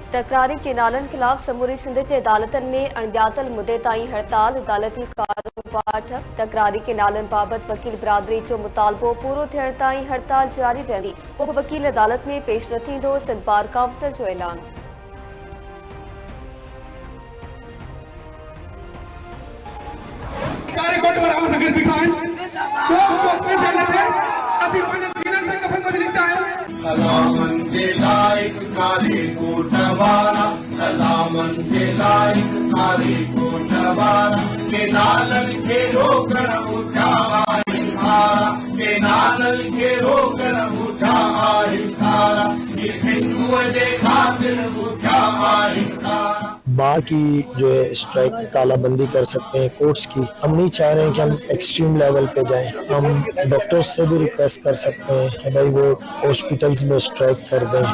तकरारी केनालनि खिलाफ़ समूरी सिंध जे अदालतनि में अणॼातल मुदे ताईं हड़ताल, अदालती कारोबार ठप। तकरारी केनालनि बाबति वकील बिरादरी जो मुतालबो पूरो थियण ताईं हड़ताल जारी रहंदी। पोइ वकील अदालत में पेश न थींदो, सिंध बार काउंसिल जो ऐलान। सलामन जे लाइक कारे कोटवारा, सलामन जे लाइक कारे कोटवारा, केनालन के रोकण उठा हिंसारा, केनालन के रोकण उठा हिंसारा, ये सिंधु जे खातिर उठा हिंसारा। बार की जो है स्ट्राइक तालाबंदी कर सकते हैं कोर्ट्स की। हम नहीं चाह रहे हैं कि हम एक्सट्रीम लेवल पे जाएं। हम डॉक्टर्स से भी रिक्वेस्ट कर सकते हैं कि भाई वो हॉस्पिटल्स में स्ट्राइक कर दें।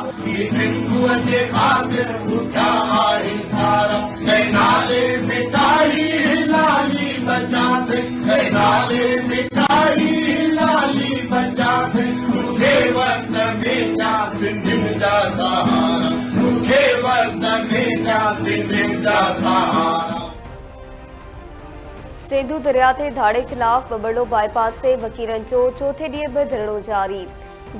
सिंधु दरिया ते धाड़े खिलाफ़ बबड़ो बाईपास ते वकीलनि जो चौथे ॾींहुं बि धरणो जारी।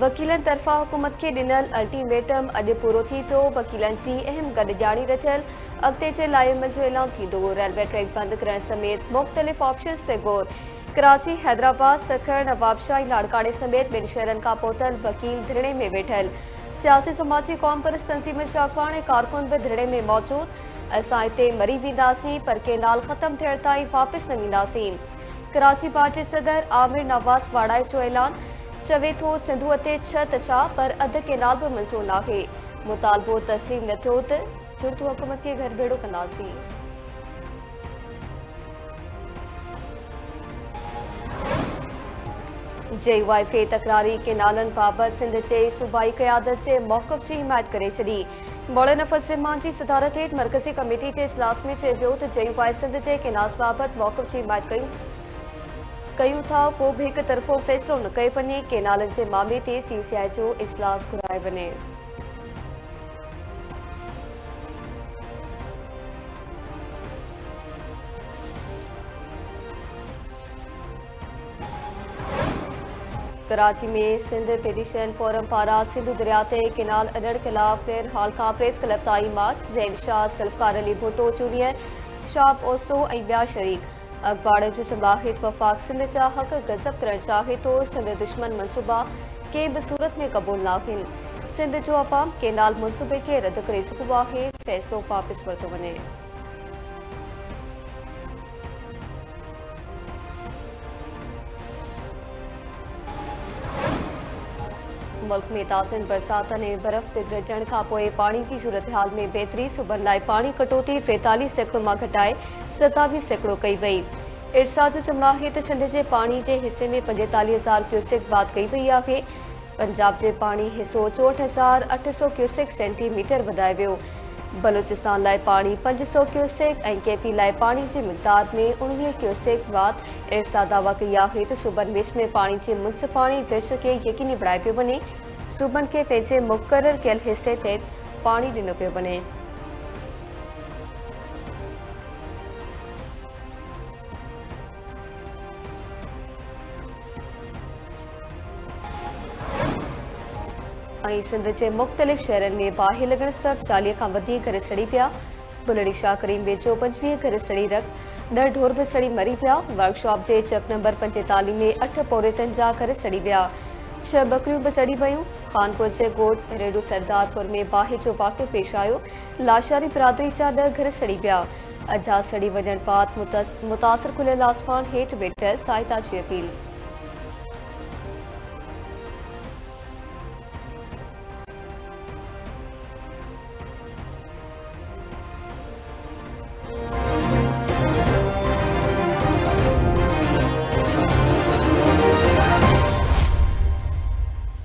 वकीलनि तरफ़ां हुकूमत खे ॾिनल अल्टीमेटम अॼु पूरो थी पियो। वकीलनि जी अहम गॾिजाणी रथियल अॻिते जे लाइ अमल जो ऐलान थींदो। रेलवे ट्रैक बंदि करण समेत मुख़्तलिफ़ ऑप्शन्स ते गौर। कराची, हैदराबाद, सखर, नवाबशाही, लाड़काने समेत ॿिनि शहरनि खां पहुतल वकील धरणे में वेठल। सियासी समाजी क़ौम परस्त तंज़ीम शाख़वान ऐं कारकुन बि धरणे में मौजूद। असां हिते मरी वेंदासीं पर केनाल ख़त्म थियण ताईं वापसि न वेंदासीं। कराची बार जे सदर आमिर नवाज़ वाड़ाए जो ऐलान। चवे थो सिंधुअ ते 6 त छा पर अधु केनाल बि मंज़ूर नाहे। मुतालबो तस्लीम न थियो त जुड़तो हुकूमत खे घर भेड़ो कंदासीं। JYF तकरारी केनालनि बाबति सिंध जे सूबाई क़यादत जे मौक़िफ़ जी हिमायत करे छॾी। मौलाना नफ़ज़ रहमान जी सदारत हेठि मरकज़ी कमेटी जे इजलास में चयो वियो त JYF सिंध जे केनास बाबति मौक़िफ़ जी हिमायत कयूं था, पोइ बि हिकु तरफ़ो फ़ैसिलो न कयो वञे। केनालनि जे मामले ते CCI जो इजलास घुराए वञे। कराची में सिंध पिटीशन फोरम पारां सिंधु दरिया ते केनाल अॾण ख़िलाफ़ फेयर हाल खां प्रेस क्लब ताईं मार्च। ज़ैन शाह, सल्फ़कार अली भुट्टो जूनियर, शाब ओस्तो ऐं ॿिया शरीक। अख़बार जो सलाहियत वफ़ाक़ सिंध जा हक़ गज़ब करणु चाहे थो। सिंध दुश्मन मनसूबा कंहिं बि सूरत में क़बूल नाहिनि। सिंध जो अवाम केनाल मनसूबे खे रद्द करे चुको आहे। फ़ैसिलो वापसि वरितो वञे। मुल्क में ताज़नि बरसातनि ऐं बर्फ़ पिघलजण खां पोइ पाणी जी सूरत हाल में बहितरी। सूबनि लाइ पाणी कटौती 43 सैकड़ो मां घटाए 27 सैकड़ो कई वई। इरसा जो चवणु आहे त सिंध जे पाणी जे हिसे में 45,000 क्यूसेक वाध कई वई आहे। पंजाब जे पाणी हिसो 64,800 क्यूसेक सेंटीमीटर वधाए वियो। बलूचिस्तान लाइ पाणी 500 क्यूसेक ऐं KP लाइ पाणी जी मिक़दार में 19 क्यूसेक वाध। इरसा दावा कई आहे त सूबनि विच में पाणी जी मुंसिफ़ाणी विर्छ खे यकीनी बणाए पियो वञे। सूबनि खे पंहिंजे मुक़ररु कयल हिसे ते पाणी ॾिनो पियो वञे। सिंध के मुख़्तलिफ़ शहरनि में बाहि लॻण सबबि 40 खां वधीक घर सड़ी पिया। बुलड़ी शाह करीम वेझो 25 घर सड़ी रख। 10 ढोर भी सड़ी मरी पिया। वर्कशॉप के चक नंबर 45 में 8 पौरेतनि जा घर सड़ी विया। 6 बकरियूं भी सड़ी वयूं। खानपुर के गोट रेडू सरदारपुर में बाहि जो वाक़ियो पेश आयो। लाशारी बिरादरी जा 10 घर सड़ी विया। अजा सड़ी वञण बाद मुतासिर खुलियल आसमान हेठि वेठल सहायता की अपील।